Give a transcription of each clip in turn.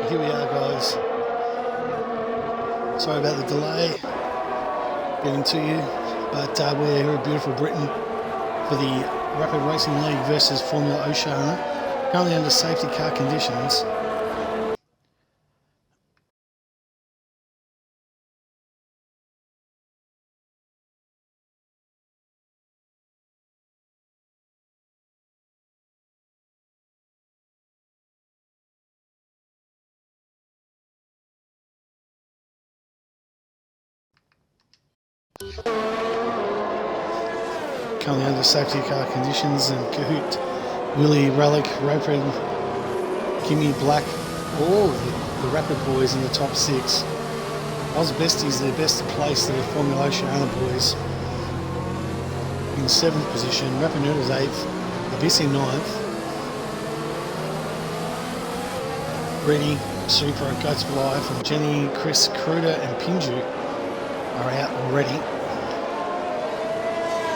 here we are, guys. Sorry about the delay getting to you, but we're here at beautiful Britain for the Rapid Racing League versus Formula Oceania, currently under safety car conditions. Currently under safety car conditions, and Kahoot, Willie, Relic, Rapid, Kimmy, Black, all the Rapid boys in the top six. Oz Besties, their best place, the Formula Oceania boys in 7th position, Rapid Noodles 8th, Abyss in 9th, Reddy, Super, Goats Live, and Jenny, Chris, Kruder, and Pinju are out already.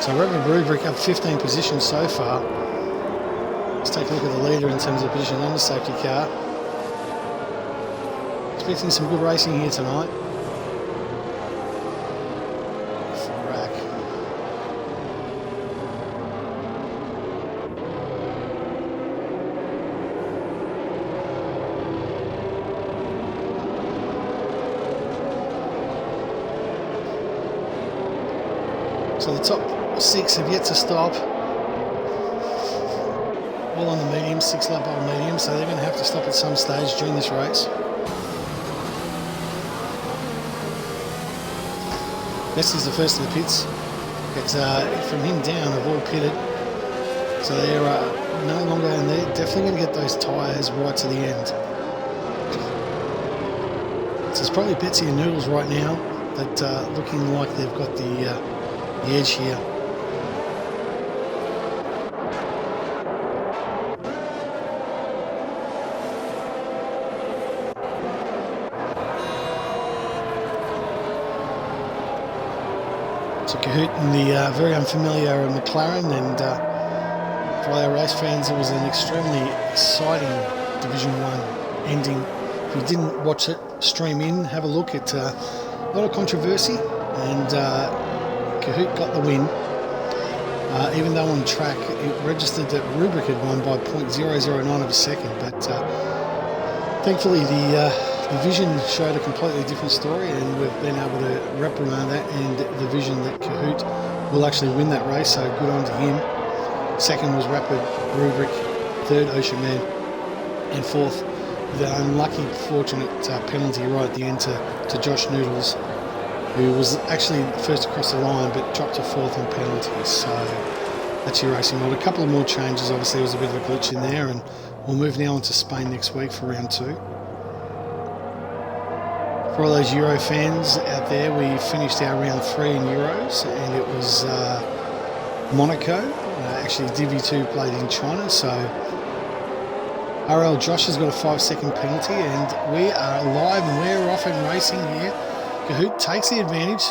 So Rapid Rubric up 15 positions so far. Let's take a look at the leader in terms of position under safety car. Expecting some good racing here tonight. Rack. So the top 6 have yet to stop. All on the medium, 6 lap old medium, so they're going to have to stop at some stage during this race. Bessie's the first of the pits. It's from him down, have all pitted. So they're no longer, and they're definitely going to get those tyres right to the end. So it's probably Betsy and Noodles right now that looking like they've got the edge here. So Kahoot and the very unfamiliar McLaren, and for our race fans, it was an extremely exciting Division 1 ending. If you didn't watch it, stream in, have a look at a lot of controversy, and Kahoot got the win. Even though on track it registered that Rubric had won by 0.009 of a second, but thankfully the Vision showed a completely different story, and we've been able to reprimand that, and the Vision that Kahoot will actually win that race, so good on to him. Second was Rapid Rubric, third Ocean Man, and fourth the unlucky fortunate penalty right at the end to Josh Noodles, who was actually first across the line but dropped to fourth on penalties. So that's your racing world. A couple of more changes, obviously there was a bit of a glitch in there, and we'll move now on to Spain next week for round 2. For all those Euro fans out there, we finished our round 3 in Euros, and it was Monaco. Actually Divi 2 played in China, so RL Josh has got a 5-second penalty, and we are live and we're off and racing here. Kahoot takes the advantage,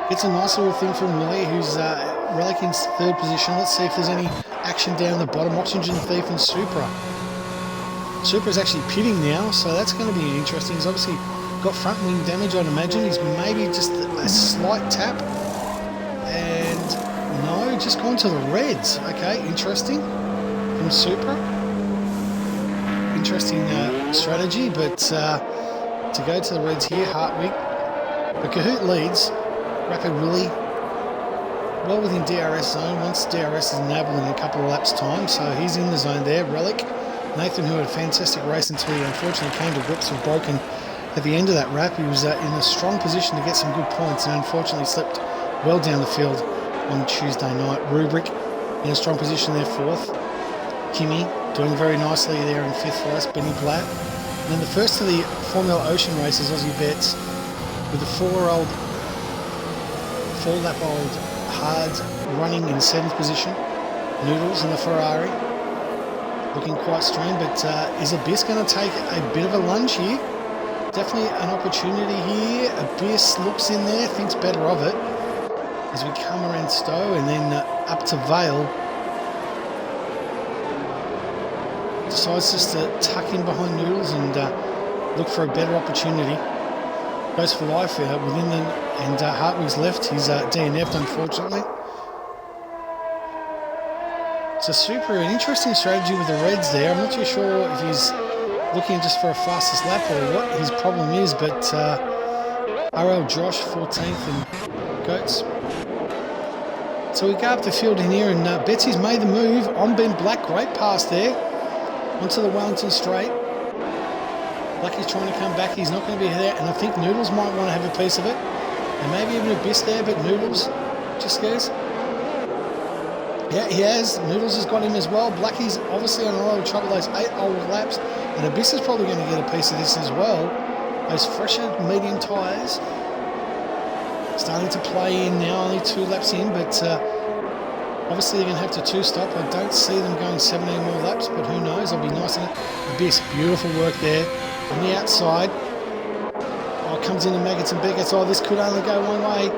gets a nice little thing from Willie, who's Relic in 3rd position. Let's see if there's any action down the bottom. Oxygen Thief and Supra. Supra's actually pitting now, so that's going to be interesting. He's obviously got front wing damage, I'd imagine. He's maybe just a slight tap, and no, just gone to the reds. Okay, interesting from Supra. Interesting strategy, but to go to the reds here, Hartwig. But Kahoot leads. Rapid Willie well within DRS zone, once DRS is enabled in a couple of laps time, so he's in the zone there. Relic, Nathan, who had a fantastic race until he unfortunately came to grips with broken at the end of that lap. He was in a strong position to get some good points, and unfortunately slipped well down the field on Tuesday night. Rubric in a strong position there, 4th. Kimmy doing very nicely there in 5th for us. Benny Blatt. And then the first of the Formula Ocean races, Aussie Bets, with the 4-lap-old hard running in 7th position. Noodles in the Ferrari. Looking quite strained, but is Abyss going to take a bit of a lunge here? Definitely an opportunity here. Abyss looks in there, thinks better of it. As we come around Stowe and then up to Vale. decides just to tuck in behind Noodles and look for a better opportunity. Goes for life within the, and Hartwig's left. He's DNF'd, unfortunately. It's a super interesting strategy with the Reds there. I'm not too sure if he's looking just for a fastest lap or what his problem is, but RL Josh 14th and Goats. So we go up the field in here, and Betsy's made the move on Ben Black. Great pass there onto the Wellington straight. Blackie's trying to come back. He's not going to be there, and I think Noodles might want to have a piece of it, and maybe even Abyss there, but Noodles just goes. Yeah, he has. Noodles has got him as well. Blackie's obviously on a lot of trouble, those 8 old laps, and Abyss is probably going to get a piece of this as well. Those fresher medium tyres starting to play in now, only 2 laps in, but obviously they're going to have to 2-stop. I don't see them going 17 more laps, but who knows? I'll be nice in it. Abyss, beautiful work there on the outside. Oh, comes into Maggots and Beckett's. Oh, this could only go one way.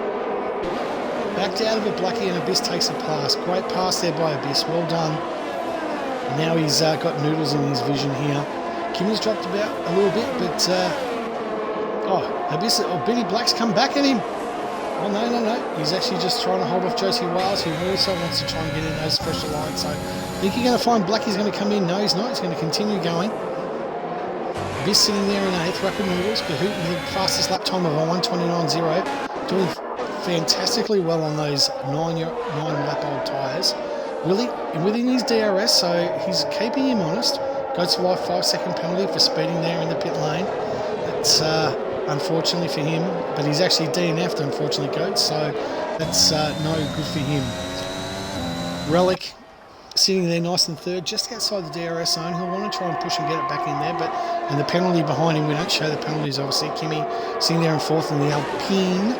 Backed out of it, Blackie, and Abyss takes a pass. Great pass there by Abyss, well done. And now he's got Noodles in his vision here. Kimmy's dropped about a little bit, but Abyss, Benny Black's come back at him. Oh, no. He's actually just trying to hold off Josie Wales, who also wants to try and get in those special lines. So I think you're going to find Blackie's going to come in. No, he's not. He's going to continue going. Abyss sitting there in 8th, Rapid Noodles, but who with the fastest lap time of a 1:29.0, doing fantastically well on those 9 lap old tyres. Willie within his DRS, so he's keeping him honest. Goes for life 5-second penalty for speeding there in the pit lane. That's unfortunately for him, but he's actually DNF'd, unfortunately, Goats, so that's no good for him. Relic sitting there nice and 3rd, just outside the DRS zone. He'll want to try and push and get it back in there, and the penalty behind him, we don't show the penalties, obviously. Kimmy sitting there in 4th in the Alpine.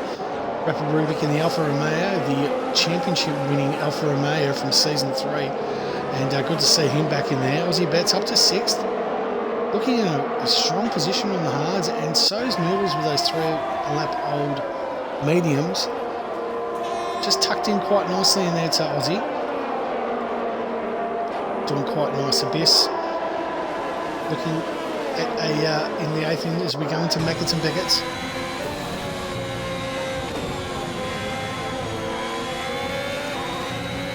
Rapid Rubik in the Alfa Romeo, the championship-winning Alfa Romeo from Season 3. And good to see him back in there. Aussie Betts up to 6th. Looking in a strong position on the hards, and so's Noodles with those 3-lap-old mediums. Just tucked in quite nicely in there to Aussie. Doing quite nice. Abyss. Looking at in the 8th inning as we go into Maggots and Beckett's.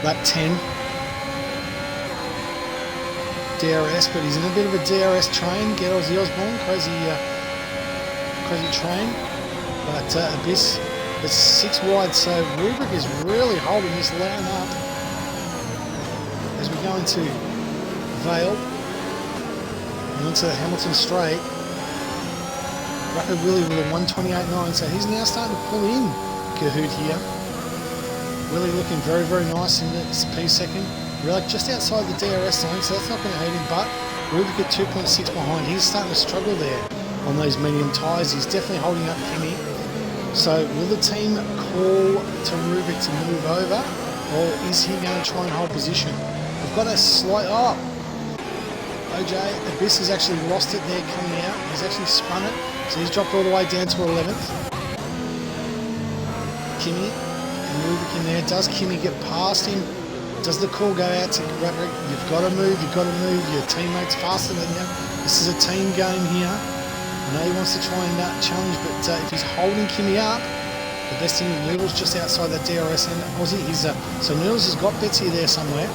Lap 10. DRS, but he's in a bit of a DRS train. Get Ozzy Osbourne, crazy train. But Abyss, it's 6 wide, so Rubik is really holding this line up as we go into Vale and onto the Hamilton Straight. Rapid Willie with a 1:28.9, so he's now starting to pull in Kahoot here. Willie looking very, very nice in this P2. Relic just outside the DRS zone, so that's not going to hurt him, but Rubik at 2.6 behind. He's starting to struggle there on those medium tyres. He's definitely holding up Kimmy. So will the team call to Rubik to move over, or is he going to try and hold position? We've got a slight... Oh! OJ, Abyss has actually lost it there coming out. He's actually spun it, so he's dropped all the way down to 11th. Kimmy and Rubik in there. Does Kimmy get past him? Does the call go out to Roderick? You've got to move, your teammate's faster than you. This is a team game here. I know he wants to try and challenge, but if he's holding Kimmy up, the best thing, Noodles just outside that DRS, and Aussie, so Noodles has got Betsy there somewhere.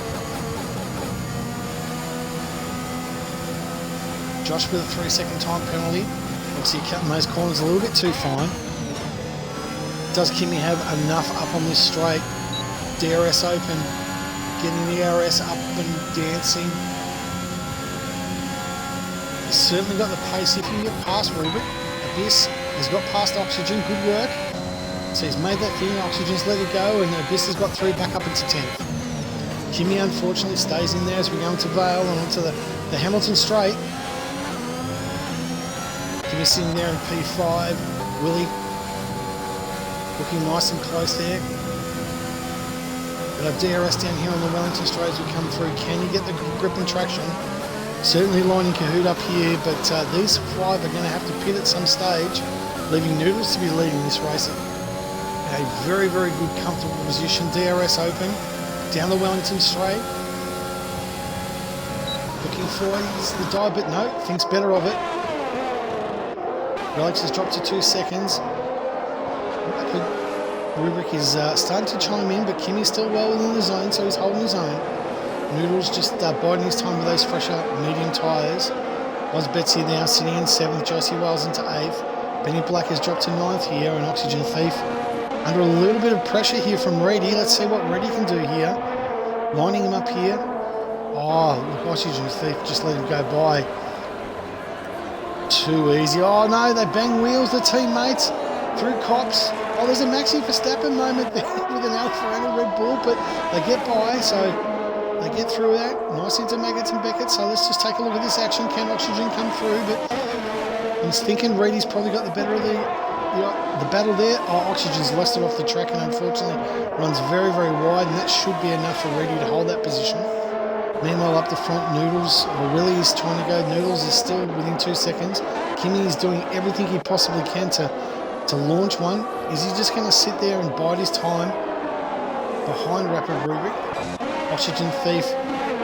Josh with a 3-second time penalty. Obviously cutting those corners a little bit too fine. Does Kimmy have enough up on this straight? DRS open. Getting the DRS up and dancing. He's certainly got the pace. If you can get past Rubik, Abyss has got past Oxygen. Good work. So he's made that thing. Oxygen's let it go, and Abyss has got 3 back up into 10th. Kimmy unfortunately stays in there as we go into Vale and onto the Hamilton Straight. Kimmy sitting there in P5. Willie looking nice and close there. But DRS down here on the Wellington Straight as we come through. Can you get the grip and traction? Certainly lining Kahoot up here, but these 5 are going to have to pit at some stage, leaving Noodles to be leading this race. A very, very good, comfortable position. DRS open, down the Wellington Straight. looking for the dive, but no, thinks better of it. Relics has dropped to 2 seconds. Rubric is starting to chime in, but Kimmy's still well within the zone, so he's holding his own. Noodles just biding his time with those fresher medium tyres. Oz Betsy now sitting in 7th, Josie Wells into 8th. Benny Black has dropped to 9th here, and Oxygen Thief under a little bit of pressure here from Reedy. Let's see what Reedy can do here. Lining him up here. Oh, look, Oxygen Thief just let him go by. Too easy. Oh no, they bang wheels, the teammates, through cops. Oh, there's a Maxi Verstappen moment there with an Alfa and a Red Bull, but they get by, so they get through that. Nice into Maggots and Beckett, so let's just take a look at this action. Can Oxygen come through? But I'm thinking Reedy's probably got the better of the battle there. Oh, Oxygen's lost it off the track and unfortunately runs very, very wide, and that should be enough for Reedy to hold that position. Meanwhile, up the front, Noodles, or Willie is trying to go. Noodles is still within 2 seconds. Kimmy is doing everything he possibly can to launch one. Is he just going to sit there and bide his time behind Rapid Rubric? Oxygen Thief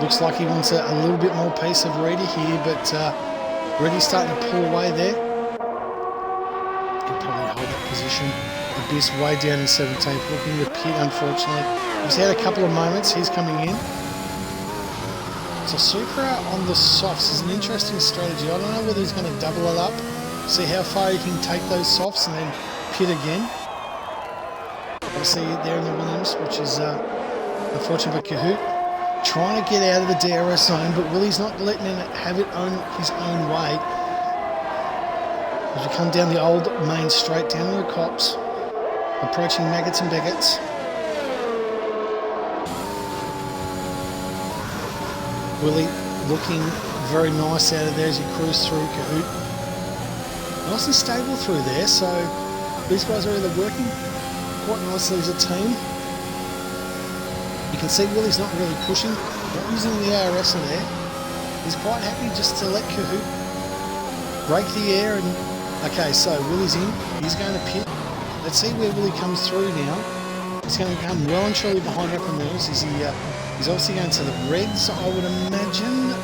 looks like he wants a little bit more pace of Reedy here, but Reedy's starting to pull away there. Can probably hold that position. Abyss way down in 17th, looking to pit unfortunately. He's had a couple of moments, he's coming in. So Supra on the softs is an interesting strategy. I don't know whether he's going to double it up, see how far he can take those softs and then pit again. We see it there in the Williams, which is unfortunate for Kahoot. Trying to get out of the DRS zone, but Willie's not letting him have it on his own way. As we come down the old main straight, down to the cops, approaching Maggots and Beckett's. Willie looking very nice out of there as he cruised through Kahoot. Nice and stable through there, so these guys are either working quite nicely as a team. You can see Willie's not really pushing, not using the ARS in there. He's quite happy just to let Kahoot break the air. And okay, so Willie's in, he's going to pit. Let's see where Willie comes through now. He's going to come well and truly behind Rapper Mills. Is he? He's obviously going to the Reds, I would imagine.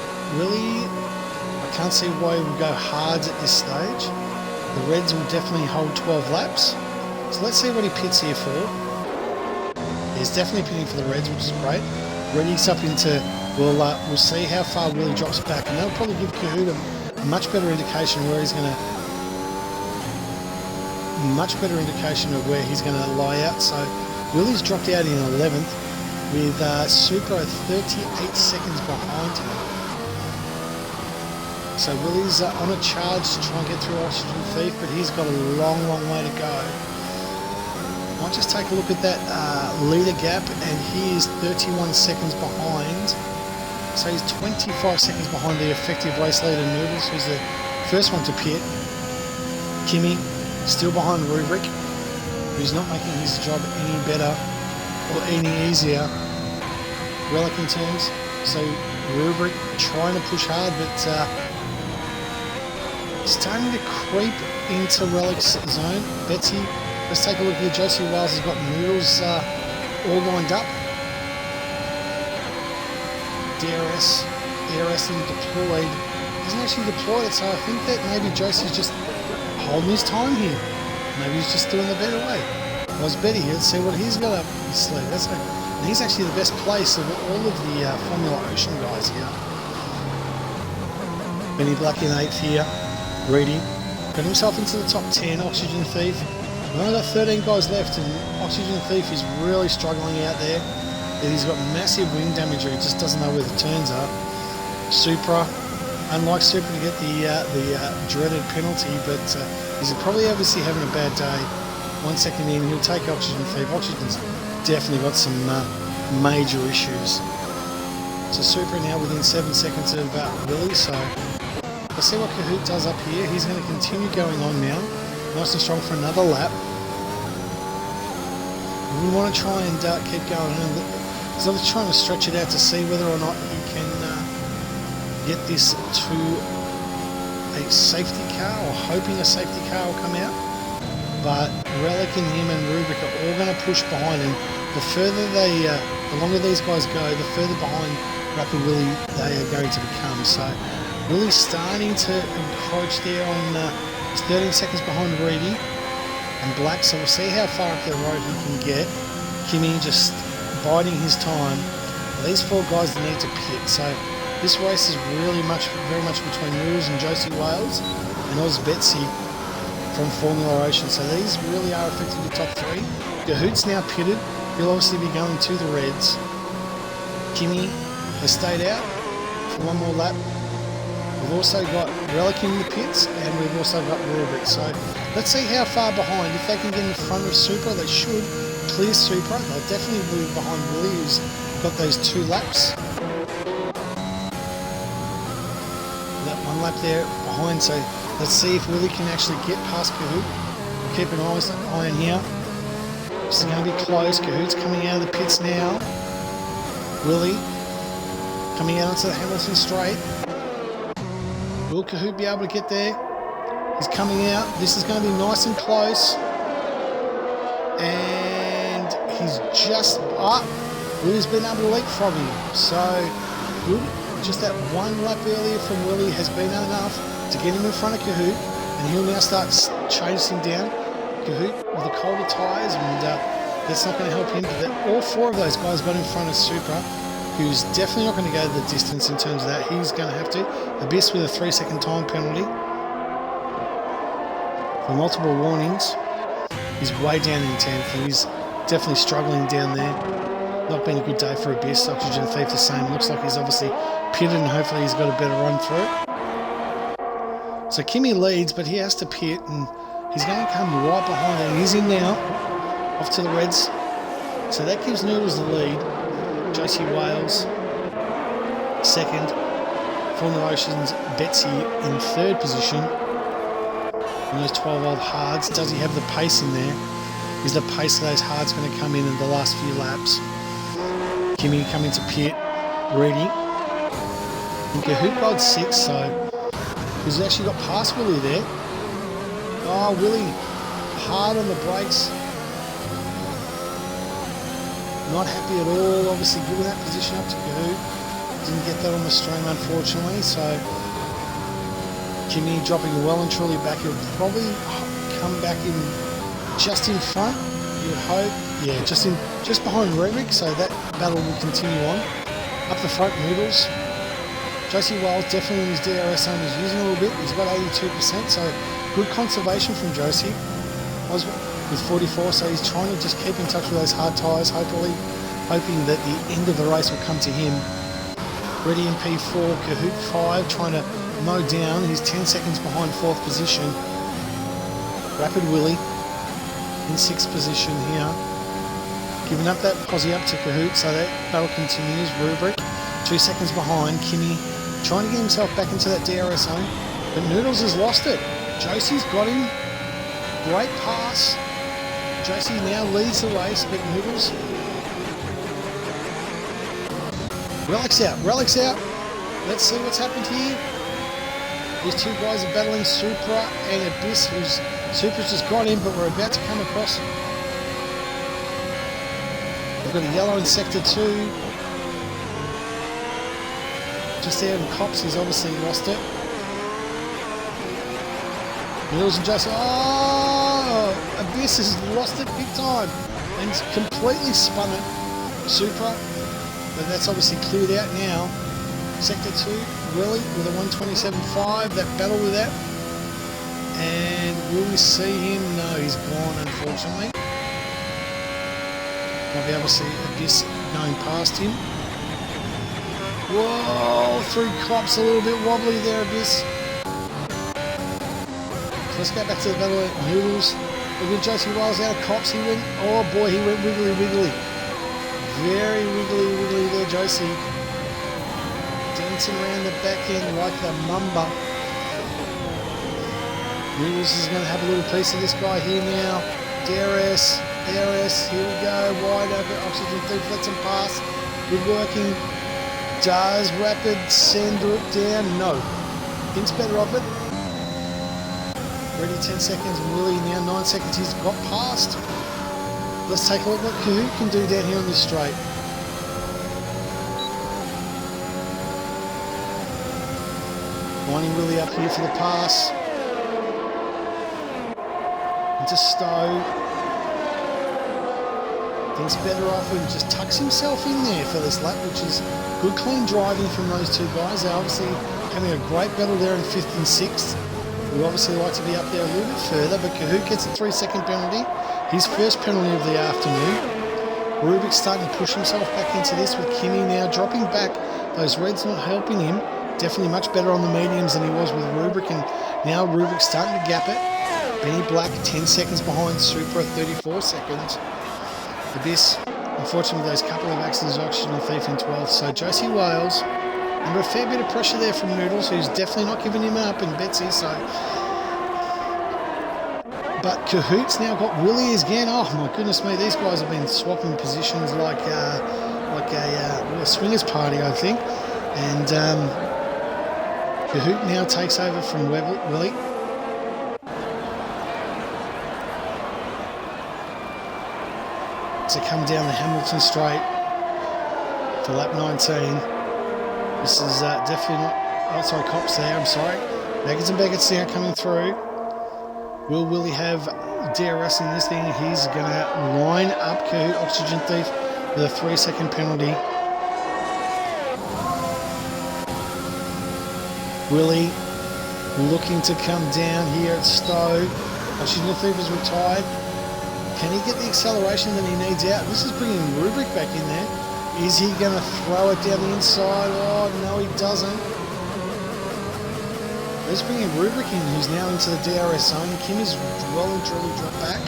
Willie, I can't see why he would go hards at this stage. The Reds will definitely hold 12 laps. So let's see what he pits here for. He's definitely pitting for the Reds, which is great. Ready's up into, we'll see how far Willie drops back, and that'll probably give Kahoot a much better indication where he's going to, where he's going to lie out. So Willie's dropped out in 11th with Supra 38 seconds behind him. So Willie's on a charge to try and get through Oxygen Thief, but he's got a long, long way to go. I'll just take a look at that leader gap, and he is 31 seconds behind. So he's 25 seconds behind the effective race leader Noodles, who's the first one to pit. Kimmy still behind Rubric, who's not making his job any better or any easier. Relic in terms. So Rubric trying to push hard, but starting to creep into Relic's zone. Betsy, let's take a look here. Josie Wells has got Noodles all lined up. DRS deployed. Hasn't actually deployed it, so I think that maybe Josie's just holding his time here. Maybe he's just doing the better way. Was Betty here. Let's see what he's got up his sleeve. And he's actually the best place of all of the Formula Ocean guys here. Benny Black in 8th here. Reedy got himself into the top 10. Oxygen Thief. We've only got 13 guys left, and Oxygen Thief is really struggling out there. He's got massive wing damage, or he just doesn't know where the turns are. Supra, unlike Supra to get the dreaded penalty, but he's probably obviously having a bad day. 1 second in, he'll take Oxygen Thief. Oxygen's definitely got some major issues. So Supra now within 7 seconds of Willie, so let's see what Kahoot does up here. He's going to continue going on now. Nice and strong for another lap. We want to try and keep going. So I'm trying to stretch it out to see whether or not he can get this to a safety car, or hoping a safety car will come out. But Relic and him and Rubik are all going to push behind him. The further the longer these guys go, the further behind Rapid Willie they are going to become. So Willie's starting to encroach there on 13 seconds behind Reedy and Black, so we'll see how far up the road he can get. Kimmy just biding his time. These four guys need to pit, so this race is really very much between Noodles and Josie Wales and Oz Betsy from Formula Ocean. So these really are effectively top three. Cahoot's now pitted. He'll obviously be going to the Reds. Kimmy has stayed out for one more lap. We've also got Relic in the pits, and we've also got Rubric. So let's see how far behind. If they can get in front of Supra, they should clear Supra. They'll definitely be behind Willie, who's got those 2 laps. That 1 lap there behind. So let's see if Willie can actually get past Cahoot. We'll keep an eye on here. This is going to be close. Cahoot's coming out of the pits now. Willie coming out onto the Hamilton straight. Will Cahoot be able to get there? He's coming out. This is going to be nice and close. And he's just up. Willie's been able to leapfrog him. So good. Just that 1 lap earlier from Willie has been enough to get him in front of Cahoot. And he'll now start chasing down Cahoot with the colder tyres. And that's not going to help him. But all 4 of those guys got in front of Supra, who's definitely not going to go the distance in terms of that. He's going to have to. Abyss with a 3-second time penalty for multiple warnings. He's way down in 10th, and he's definitely struggling down there. Not been a good day for Abyss. Oxygen Thief the same. Looks like he's obviously pitted, and hopefully he's got a better run through. So Kimmy leads, but he has to pit, and he's going to come right behind him. He's in now, off to the Reds. So that gives Noodles the lead. Josie Wales, second. Formula Ocean's Betsy in 3rd position. And those 12 old hards. Does he have the pace in there? Is the pace of those hards going to come in the last few laps? Kimmy coming to pit. Reedy. And Cahoot got 6, so he's actually got past Willie there. Oh, Willie hard on the brakes. Not happy at all, obviously giving that position up to Cahoot. Didn't get that on the stream, unfortunately, so Kimmy dropping well and truly back. He'll probably come back in just in front, you would hope. Yeah, just behind Redrick, so that battle will continue on. Up the front, Noodles. Josie Wales definitely in his DRS zone is using a little bit. He's got 82%, so good conservation from Josie. With 44, so he's trying to just keep in touch with those hard tyres, hoping that the end of the race will come to him. Ready in P4, Cahoot 5, trying to mow down. He's 10 seconds behind 4th position. Rapid Willie in 6th position here. Giving up that posse up to Cahoot, so that battle continues. Rubric 2 seconds behind. Kimmy trying to get himself back into that DRS zone, but Noodles has lost it. Josie's got him. Great pass. Josie now leads the race, but Noodles. Relic's out. Let's see what's happened here. These 2 guys are battling Supra and Abyss, who's Supra's just got in, but we're about to come across. We've got a yellow in sector 2. Just there in Cops, he's obviously lost it. Noodles and Josie. Oh, Abyss has lost it big time and completely spun it. Supra, but that's obviously cleared out now. Sector 2, Willie with a 127.5. That battle with that. And will we see him? No, he's gone, unfortunately. Might be able to see Abyss going past him. Whoa, through Cops, a little bit wobbly there, Abyss. Let's go back to the battle at Noodles. But with Josie Wales out of Cops, he went, oh boy, he went wiggly. Very wiggly there, Josie. Dancing around the back end like the mamba. Noodles is going to have a little piece of this guy here now. DRS, here we go. Wide open, Oxygen Thief lets him pass. Good working. Does Rapid send it down? No. Thinks better of it. Ready 10 seconds, Willie now 9 seconds, he's got past. Let's take a look what Cahoot can do down here on this straight. Lining Willie up here for the pass. Into Stowe. Thinks better off and just tucks himself in there for this lap, which is good clean driving from those two guys. They're obviously having a great battle there in 5th and 6th. We obviously like to be up there a little bit further, but Kahoot gets a 3-second penalty. His first penalty of the afternoon. Rubik's starting to push himself back into this with Kimmy now dropping back. Those reds not helping him. Definitely much better on the mediums than he was with Rubric, and now Rubik's starting to gap it. Benny Black 10 seconds behind Super at 34 seconds. Abyss, unfortunately, with those couple of accidents, Oxygen and Thief in 12th. So Josie Wales, under a fair bit of pressure there from Noodles, who's definitely not giving him up, and Betsy, so. But Cahoot's now got Willie again. Oh my goodness me, these guys have been swapping positions like a swingers party, I think. And Cahoot now takes over from Willie. To come down the Hamilton Straight for lap 19. This is definitely not... Oh, sorry, Cops there, I'm sorry. Baggets and Baggett's now coming through. Will Willie have DRS in this thing? He's going to line up Kahoot Oxygen Thief with a 3-second penalty. Willie looking to come down here at Stowe. Oxygen Thief is retired. Can he get the acceleration that he needs out? This is bringing Rubric back in there. Is he going to throw it down the inside? Oh, no, he doesn't. Let's bring in Rubric in, who's now into the DRS zone. Kimmy's well and truly dropped back.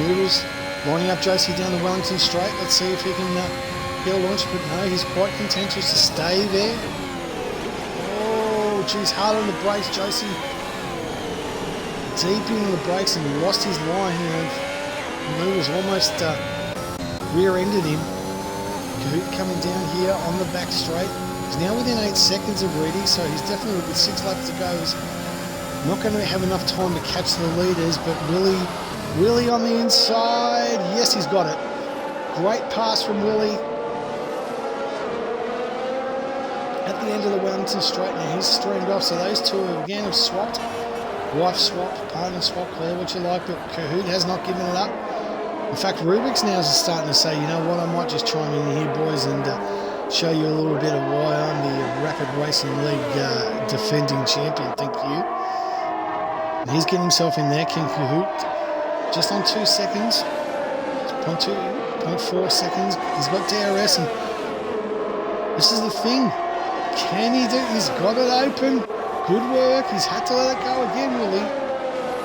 Noodles lining up Josie down the Wellington Straight. Let's see if he can get a launch, but no, he's quite contentious to stay there. Oh, geez, hard on the brakes, Josie. Deep in the brakes and lost his line. Noodles almost rear-ended him. Kahoot coming down here on the back straight. He's now within 8 seconds of Reedy, so he's definitely with 6 laps to go. He's not going to have enough time to catch the leaders, but Willie on the inside. Yes, he's got it. Great pass from Willie. At the end of the Wellington Straight now, he's streamed off, so those two again have swapped. Wife swap, partner swap, call it what you like, but Kahoot has not given it up. In fact, Rubik's now is starting to say, you know what, I might just chime in here, boys, and show you a little bit of why I'm the Rapid Racing League defending champion. Thank you. And he's getting himself in there, King Kahoot, just on 2 seconds. 0.4 seconds. He's got DRS, and this is the thing. Can he do? He's got it open. Good work. He's had to let it go again, Willie.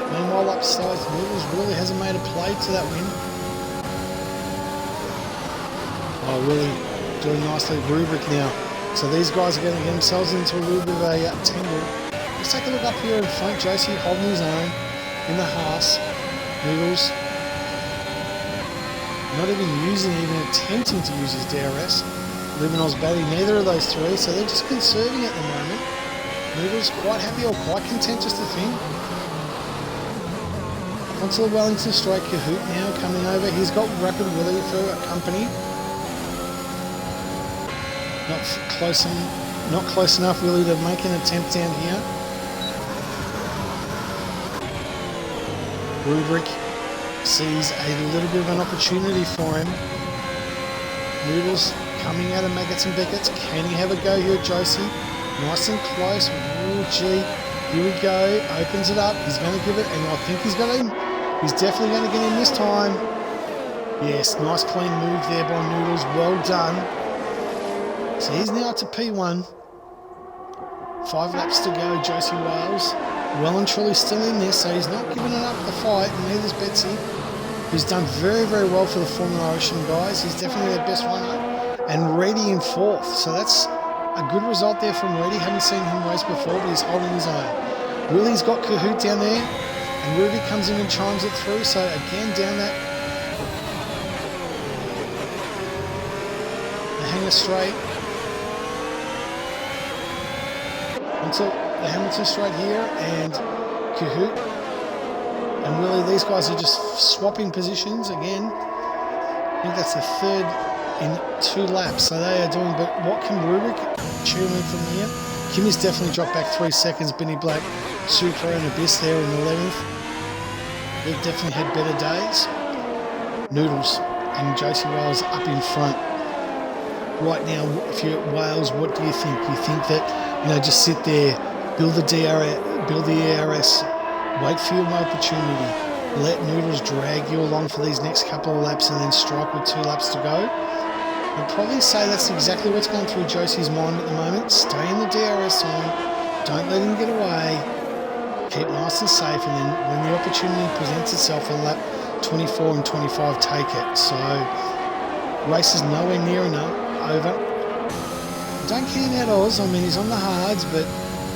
Meanwhile, upside, Noodles really hasn't made a play to that win. Oh, Willie doing nicely. Rubric now. So these guys are going to get themselves into a little bit of a tangle. Let's take a look up here in front. Josie holding his own in the Haas. Noodles not even attempting to use his DRS. Luminos Bailey, neither of those three, so they're just conserving at the moment. Noodles quite happy or quite content, just a thing. Onto the Wellington Straight, Kahoot now coming over. He's got Rapid Willie for a company. Not close enough, Willie, to make an attempt down here. Rubric sees a little bit of an opportunity for him. Noodles coming out of Maggots and Beckett's. Can he have a go here, Josie? Nice and close. Oh, gee. Here we go. Opens it up. He's going to give it, and I think he's got him. He's definitely going to get him this time. Yes, nice clean move there by Noodles. Well done. So he's now up to P1. 5 laps to go, Josie Wales. Well and truly still in this, so he's not giving it up the fight, and neither's Betsy, who's done very, very well for the Formula Ocean guys. He's definitely their best runner. And Reedy in 4th, so that's a good result there from Reedy. Haven't seen him race before, but he's holding his own. Willie's got Kahoot down there, and Ruby comes in and chimes it through, so again down that the hanger straight. Until the Hamilton Straight here, and Kahoot and Willie, these guys are just swapping positions again. I think that's the third in 2 laps, so they are doing, but what can Rubric tune in from here? Kimmy's definitely dropped back 3 seconds. Benny Black, Super and Abyss there in 11th. They've definitely had better days. Noodles and Josie Wales up in front. Right now, if you're at Wales, what do you think? You think that, just sit there, build the ERS, wait for your opportunity, let Noodles drag you along for these next couple of laps and then strike with 2 laps to go? I'd probably say that's exactly what's going through Josie's mind at the moment. Stay in the DRS zone, don't let him get away, keep nice and safe, and then when the opportunity presents itself in lap 24 and 25, take it. So, race is nowhere near enough over. Don't count out Oz. I mean, he's on the hards, but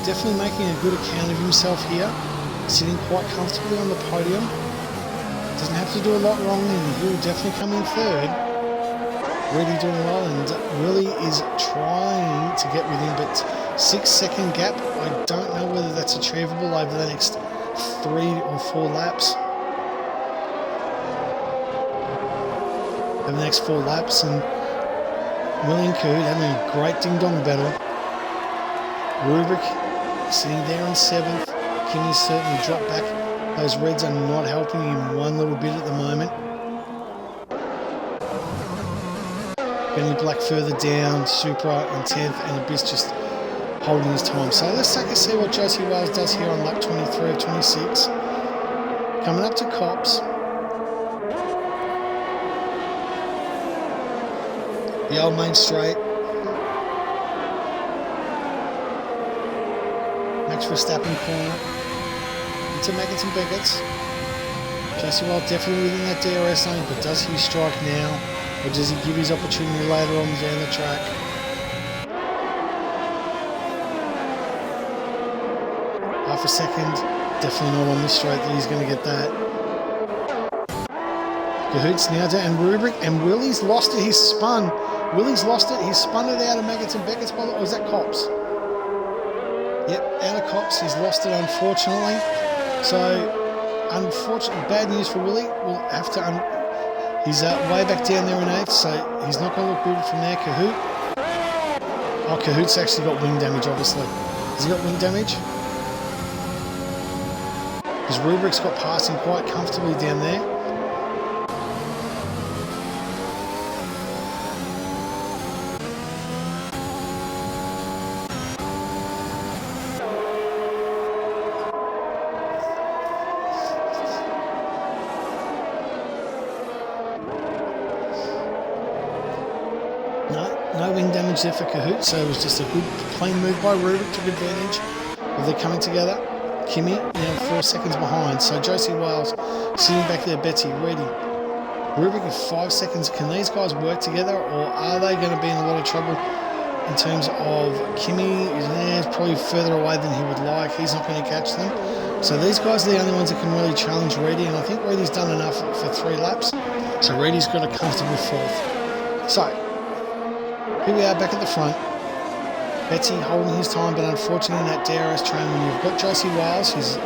definitely making a good account of himself here. Sitting quite comfortably on the podium. Doesn't have to do a lot wrong, and he'll definitely come in third. Really doing well, and Willie is trying to get with him, but 6-second gap. I don't know whether that's achievable over the next 3 or 4 laps. Over the next 4 laps, and Willie and Coot having a great ding-dong battle. Rubric sitting there in 7th. Kimmy's certainly dropped back. Those reds are not helping him one little bit at the moment. Benny Black further down, Supra in 10th, and Abyss just holding his time. So let's take a see what Josie Wales does here on lap 23 of 26. Coming up to Cops. The old main straight. Max Verstappen corner. Into Maggots and Beckett's. Josie Wales definitely within that DRS zone, but does he strike now? Or does he give his opportunity later on down the track? Half a second. Definitely not on this straight that he's going to get that. Cahoots now down, and Rubric, and Willie's lost it. He's spun. Willie's lost it. He's spun it out of Maggots and Beckett's. Or is that Cops? Yep, out of Cops. He's lost it, unfortunately. So, unfortunately, bad news for Willie. We'll have to... he's way back down there in 8th, so he's not going to look good from there. Cahoot. Oh, Cahoot's actually got wing damage, obviously. Has he got wing damage? Because Rubric's got passing quite comfortably down there. No wing damage there for Cahoot, so it was just a good clean move by Rubric, took advantage of their coming together. Kimmy now 4 seconds behind, so Josie Wales sitting back there, Betsy, ready. Rubric is 5 seconds. Can these guys work together, or are they going to be in a lot of trouble in terms of Kimmy is probably further away than he would like. He's not going to catch them. So these guys are the only ones that can really challenge Reedy, and I think Reedy's done enough for 3 laps. So Reedy's got a comfortable 4th. So here we are back at the front. Betsy holding his time, but unfortunately in that DRS train, when you've got Josie Wales, who's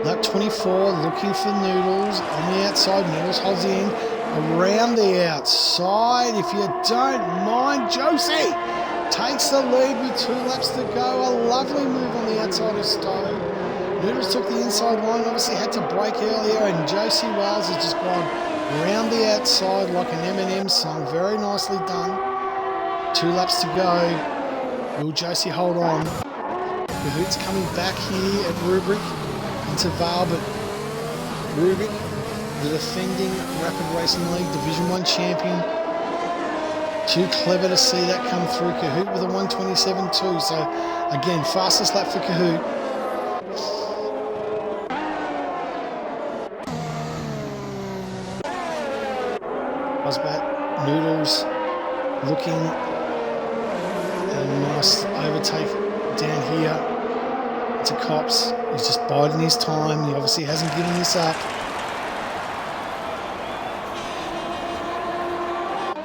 lap 24, looking for Noodles on the outside. Noodles holds the end around the outside. If you don't mind, Josie takes the lead with 2 laps to go. A lovely move on the outside of Stowe. Noodles took the inside line, obviously had to brake earlier, and Josie Wales has just gone round the outside like an Eminem song. Very nicely done. 2 laps to go. Will Josie hold on? Cahoot's coming back here at Rubric into Vale, but Rubric, the defending Rapid Racing League Division 1 champion, too clever to see that come through. Cahoot with a 1:27.2, so again, fastest lap for Cahoot. Osbat, Noodles looking. A nice overtake down here to Cops. He's just biding his time. He obviously hasn't given this up.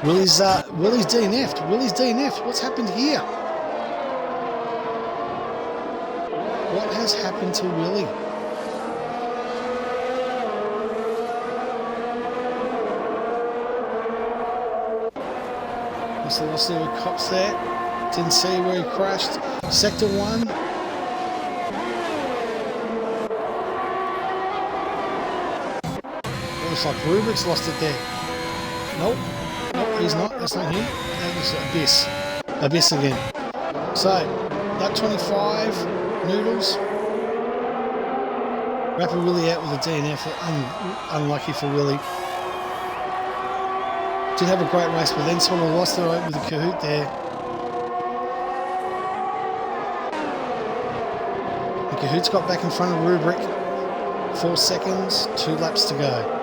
Willie's DNF'd. Willie's DNF'd. What's happened here? What has happened to Willie? He's lost there with Cops there. Didn't see where he crashed. Sector 1. Looks like Rubrik's lost it there. Nope. Nope, he's not. That's not him. That was Abyss. Abyss again. So, lap 25, Noodles. Rapper Willie out with a DNF. Unlucky for Willie. Did have a great race, but then sort of lost it with the Kahoot there. The Kahoot's got back in front of Rubrik. 4 seconds, 2 laps to go.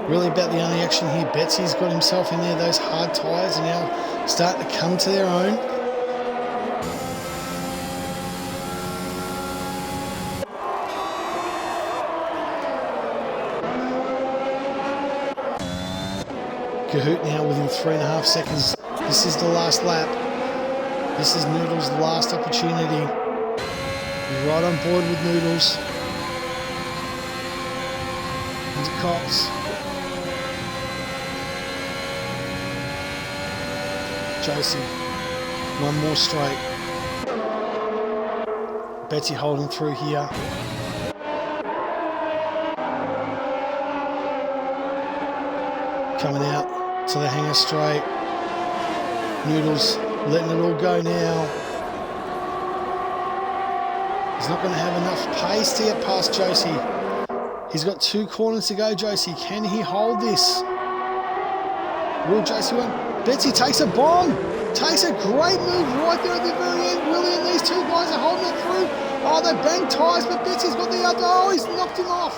Really about the only action here. Betsy's got himself in there. Those hard tyres are now starting to come to their own. Kahoot now within 3.5 seconds. This is the last lap. This is Noodles' last opportunity. He's right on board with Noodles. Into Cox. Josie. One more straight. Betsy holding through here. Coming out to the hanger straight. Noodles letting it all go now. He's not going to have enough pace to get past Josie. He's got 2 corners to go, Josie. Can he hold this? Will Josie win? Betsy takes a bomb. Takes a great move right there at the very end. Willie and these 2 guys are holding it through. Oh, they banged tyres, but Betsy's got the other. Oh, he's knocked him off.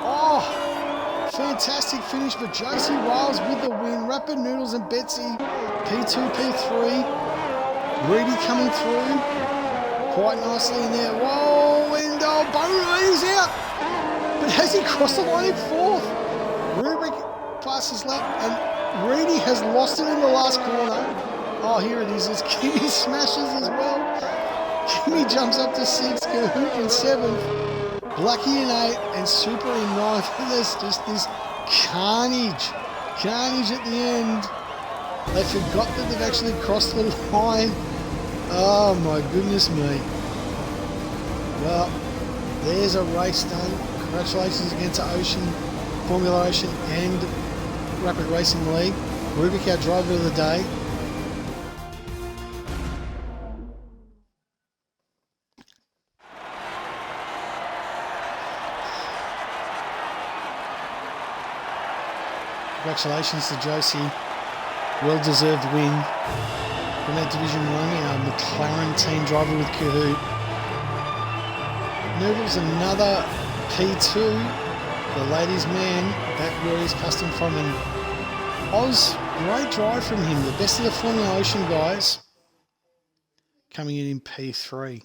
Oh, fantastic finish, but Josie Wales with the win. Rapid Noodles and Betsy, P2, P3. Reedy coming through quite nicely in there. Whoa, and Bono, he's out. But has he crossed the line in 4th? Rubrik passes lap, and Reedy has lost it in the last corner. Oh, here it is. It's Kimmy smashes as well. Kimmy jumps up to 6th, Kahoot in 7th. Lucky in 8th and Super in 9th. There's just this carnage at the end. They forgot that they've actually crossed the line. Oh my goodness me. Well, there's a race done. Congratulations again to Ocean, Formula Ocean and Rapid Racing League. Rubik, our driver of the day. Congratulations to Josie. Well-deserved win from our Division 1, our McLaren team driver with Kahoot. Noodles another P2. The ladies' man, back where he's custom from. And Oz, great drive from him. The best of the Formula Ocean guys coming in P3.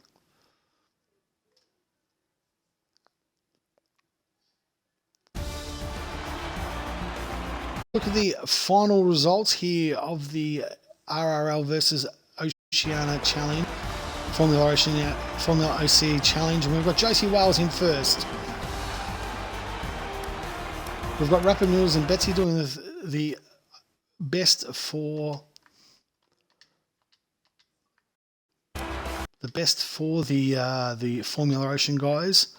Look at the final results here of the RRL versus Oceania Challenge, Formula OCE Challenge, and we've got Josie Wales in first. We've got Rapid Noodles and Betsy doing the best for the Formula Ocean guys.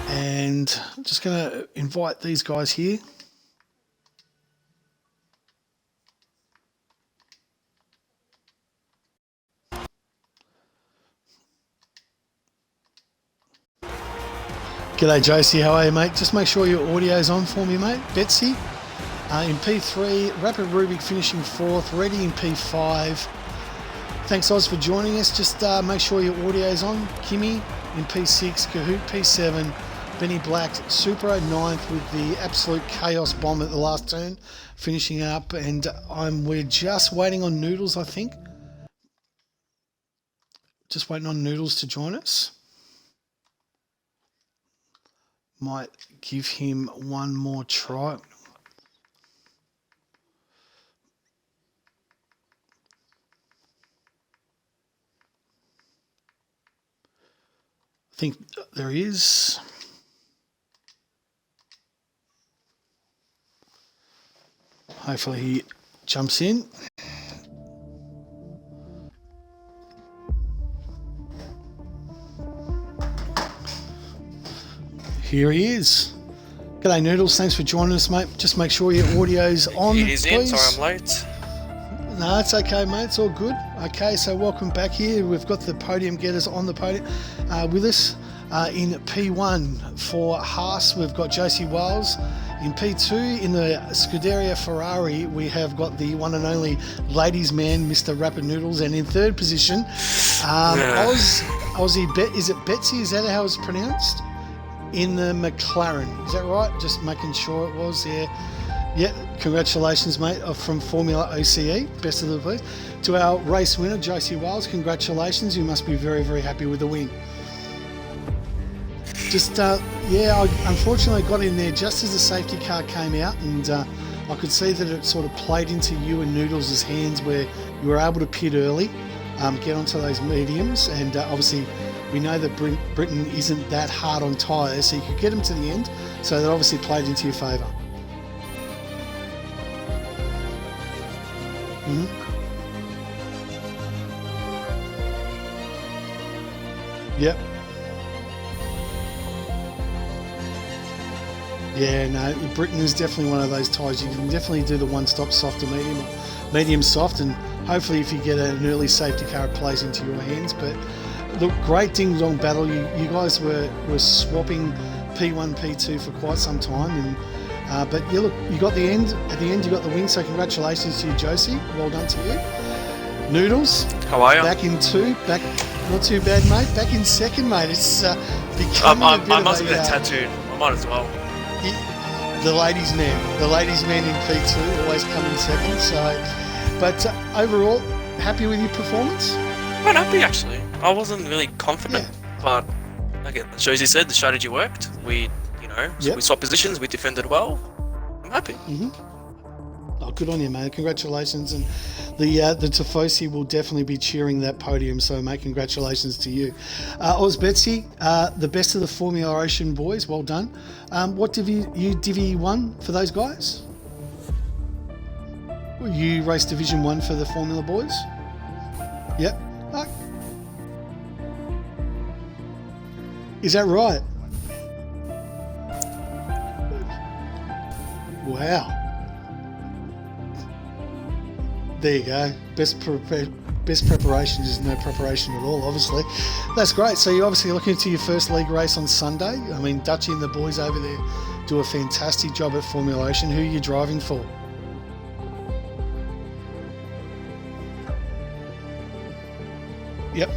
And I'm just going to invite these guys here. G'day Josie, how are you mate? Just make sure your audio's on for me mate. Betsy in P3, Rapid Rubik finishing 4th, Reddy in P5. Thanks Oz for joining us. Just make sure your audio's on. Kimmy in P6, Kahoot P7, Benny Black, Super 9th with the absolute chaos bomb at the last turn, finishing up, and we're just waiting on Noodles, I think. Just waiting on Noodles to join us. Might give him one more try. I think there he is. Hopefully he jumps in. Here he is. G'day Noodles, thanks for joining us, mate. Just make sure your audio's on, It is please. in, sorry I'm late. No, it's okay, mate. It's all good. Okay, so welcome back here. We've got the podium getters on the podium with us. In P1 for Haas, we've got Josie Wales. In P2, in the Scuderia Ferrari, we have got the one and only ladies' man, Mr. Rapid Noodles. And in third position, is it Betsy? Is that how it's pronounced? In the McLaren. Is that right? Just making sure it was, yeah. Yeah, congratulations, mate, from Formula OCE. Best of the best. To our race winner, Josie Wales, congratulations. You must be very, very happy with the win. Just, I unfortunately got in there just as the safety car came out, and I could see that it sort of played into you and Noodles' hands where you were able to pit early, get onto those mediums, and obviously we know that Britain isn't that hard on tyres, so you could get them to the end, so that obviously played into your favour. Yep. Yeah, no, Britain is definitely one of those tyres. You can definitely do the one-stop soft to medium, or medium soft, and hopefully if you get an early safety car, it plays into your hands. But look, great ding-dong battle. You guys were swapping P1, P2 for quite some time, and but yeah, look, you got the end. At the end, you got the win. So congratulations to you, Josie. Well done to you. Noodles. How are you? Back in two. Back, not too bad, mate. Back in second, mate. It's becoming a bit I must of have been tattooed. I might as well. The ladies' man in P2 always come in second. So, but overall, happy with your performance? Quite happy actually. I wasn't really confident, but like as Josie said, the strategy worked. We swapped positions. We defended well. I'm happy. Oh, good on you, mate. Congratulations. And the Tifosi will definitely be cheering that podium, so mate, congratulations to you. Oz Betsy, the best of the Formula Ocean boys, well done. What Divi 1 for those guys? You raced Division 1 for the Formula boys? Yep. Is that right? Wow. There you go. Best preparation is no preparation at all, obviously. That's great. So you're obviously looking to your first league race on Sunday. I mean, Dutchy and the boys over there do a fantastic job at Formula Ocean. Who are you driving for? Yep.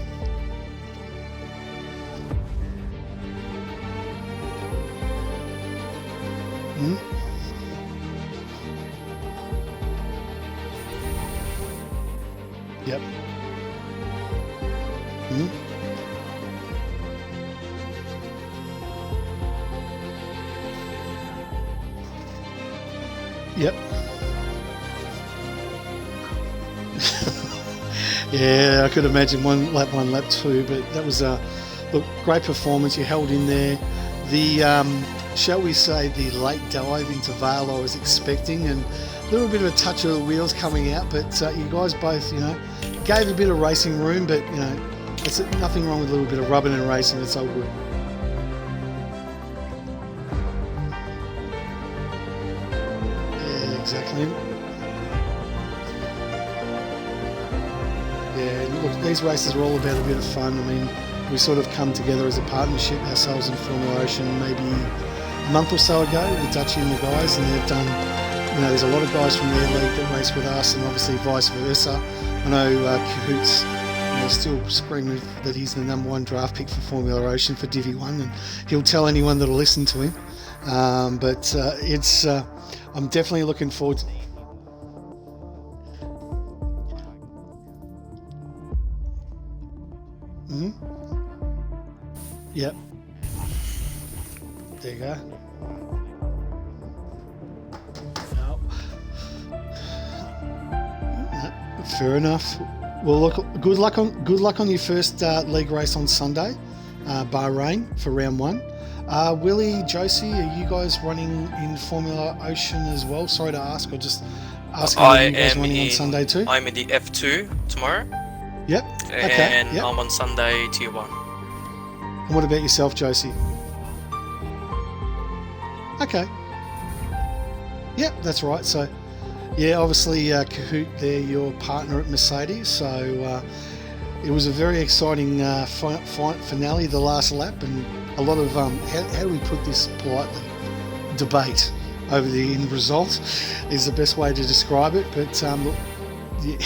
Yep. Yep. Yeah, I could imagine one lap 2, but that was look, great performance. You held in there. The shall we say the late dive into Vale I was expecting, and a little bit of a touch of the wheels coming out, but you guys both, gave a bit of racing room, but it's nothing wrong with a little bit of rubbing and racing. It's all good. Yeah, exactly. Yeah, look, these races are all about a bit of fun. I mean, we sort of come together as a partnership ourselves in Formula Ocean maybe a month or so ago with Dutchy and the guys, and they've done, there's a lot of guys from their league that race with us, and obviously vice versa. I know Cahoots still screaming that he's the number 1 draft pick for Formula Ocean for Divi 1, and he'll tell anyone that'll listen to him. But I'm definitely looking forward to Yep. There you go. Fair enough. Well, look, good luck on your first league race on Sunday, Bahrain for round 1. Willie, Josie, are you guys running in Formula Ocean as well? Sorry to ask, I just asking whether you guys running on Sunday too? I'm in the F2 tomorrow. Yep. Okay. And I'm on Sunday Tier 1. And what about yourself, Josie? Okay. Yep, that's right. So, yeah, obviously, Kahoot, they're your partner at Mercedes. So, it was a very exciting finale, the last lap, and a lot of, how do we put this politely? Debate over the end result is the best way to describe it. But, yeah.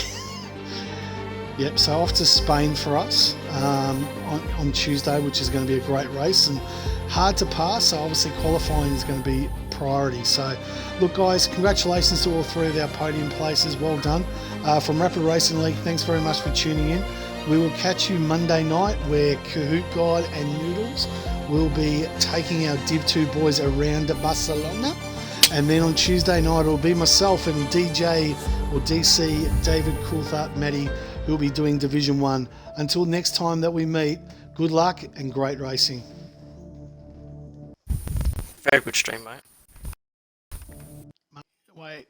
Yep, so off to Spain for us on Tuesday, which is going to be a great race and hard to pass. So obviously qualifying is going to be priority. So look, guys, congratulations to all three of our podium places. Well done. From Rapid Racing League, thanks very much for tuning in. We will catch you Monday night where Kahoot Guide and Noodles will be taking our Div 2 boys around Barcelona. And then on Tuesday night, it'll be myself and DJ or DC, David Coulthard, Matty, who'll be doing Division 1. Until next time that we meet, good luck and great racing. Very good stream, mate. Wait.